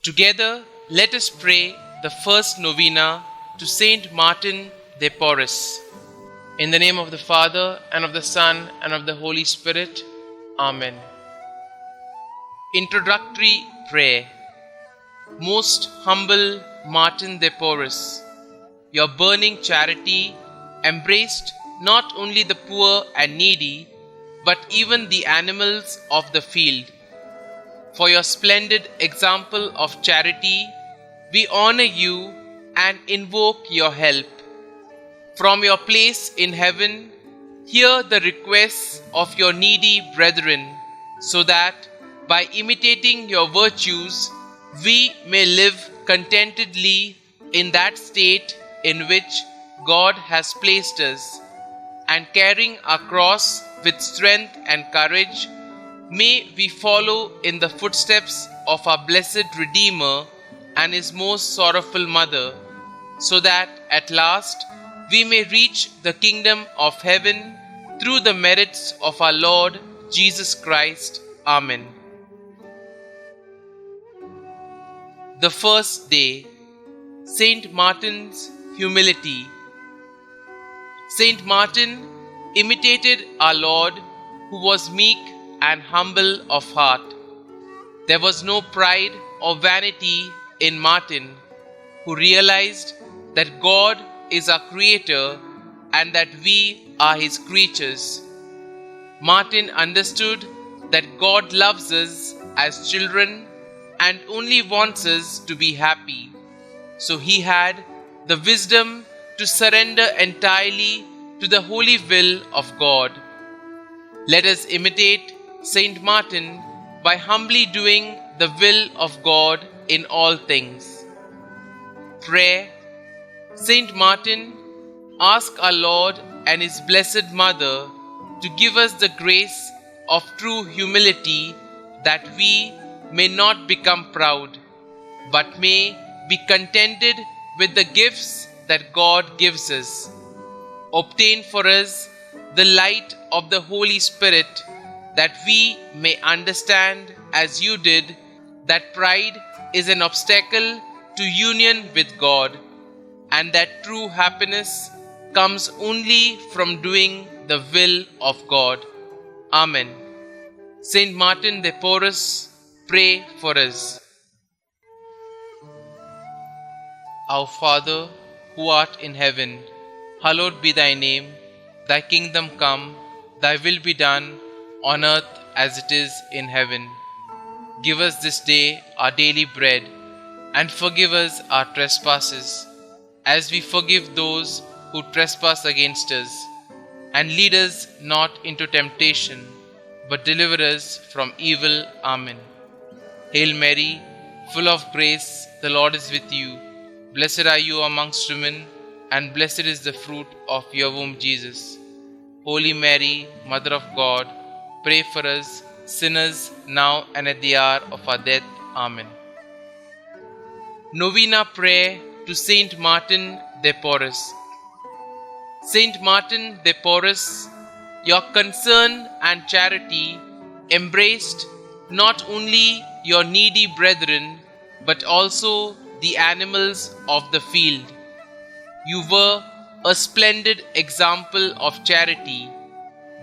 Together, let us pray the first novena to Saint Martin de Porres. In the name of the Father, and of the Son, and of the Holy Spirit. Amen. Introductory Prayer. Most humble Martin de Porres, your burning charity embraced not only the poor and needy, but even the animals of the field. For your splendid example of charity, we honor you and invoke your help. From your place in heaven, hear the requests of your needy brethren, so that, by imitating your virtues, we may live contentedly in that state in which God has placed us, and carrying our cross with strength and courage, may we follow in the footsteps of our blessed Redeemer and his most sorrowful mother, so that at last we may reach the kingdom of heaven through the merits of our Lord Jesus Christ. Amen. The first day, Saint Martin's humility. Saint Martin imitated our Lord, who was meek and humble of heart. There was no pride or vanity in Martin, who realized that God is our Creator and that we are His creatures. Martin understood that God loves us as children and only wants us to be happy. So he had the wisdom to surrender entirely to the holy will of God. Let us imitate Saint Martin by humbly doing the will of God in all things. Prayer. Saint Martin, ask our Lord and His Blessed Mother to give us the grace of true humility, that we may not become proud, but may be contented with the gifts that God gives us. Obtain for us the light of the Holy Spirit, that we may understand, as you did, that pride is an obstacle to union with God, and that true happiness comes only from doing the will of God. Amen. Saint Martin de Porres, pray for us. Our Father, who art in heaven, hallowed be thy name. Thy kingdom come, thy will be done, on earth as it is in heaven. Give us this day our daily bread, and forgive us our trespasses, as we forgive those who trespass against us. And lead us not into temptation, but deliver us from evil. Amen. Hail Mary, full of grace, the Lord is with you. Blessed are you amongst women, and blessed is the fruit of your womb, Jesus. Holy Mary, Mother of God, pray for us sinners, now and at the hour of our death. Amen. Novena Prayer to Saint Martin de Porres. Saint Martin de Porres, your concern and charity embraced not only your needy brethren, but also the animals of the field. You were a splendid example of charity.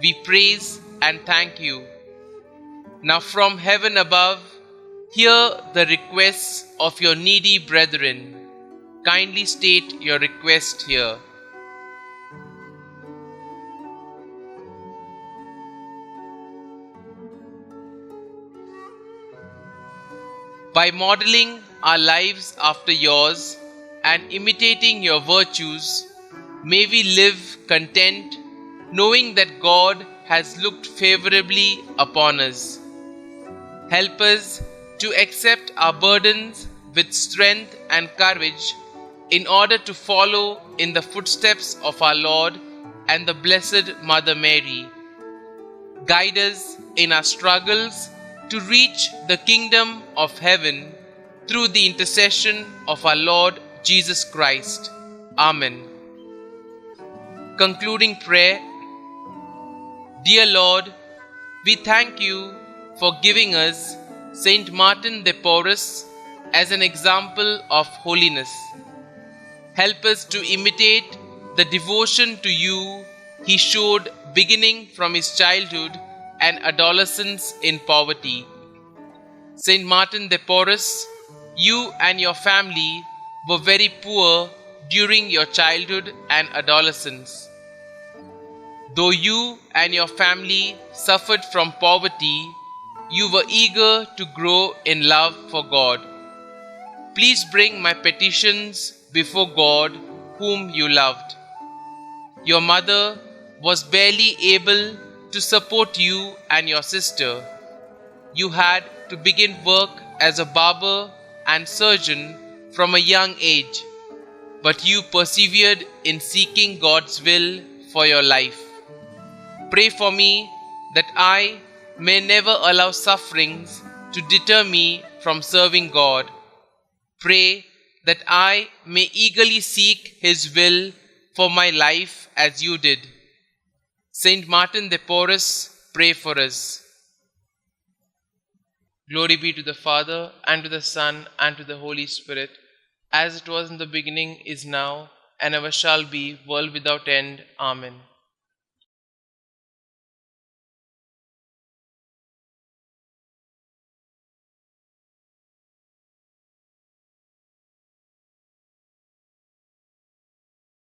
We praise and thank you. Now from heaven above, hear the requests of your needy brethren. Kindly state your request here. By modeling our lives after yours and imitating your virtues, may we live content, knowing that God has looked favorably upon us. Help us to accept our burdens with strength and courage, in order to follow in the footsteps of our Lord and the Blessed Mother Mary. Guide us in our struggles to reach the kingdom of heaven through the intercession of our Lord Jesus Christ. Amen. Concluding prayer. Dear Lord, we thank you for giving us Saint Martin de Porres as an example of holiness. Help us to imitate the devotion to you he showed beginning from his childhood and adolescence in poverty. Saint Martin de Porres, you and your family were very poor during your childhood and adolescence. Though you and your family suffered from poverty, you were eager to grow in love for God. Please bring my petitions before God, whom you loved. Your mother was barely able to support you and your sister. You had to begin work as a barber and surgeon from a young age, but you persevered in seeking God's will for your life. Pray for me that I may never allow sufferings to deter me from serving God. Pray that I may eagerly seek His will for my life as you did. Saint Martin de Porres, pray for us. Glory be to the Father, and to the Son, and to the Holy Spirit, as it was in the beginning, is now, and ever shall be, world without end. Amen.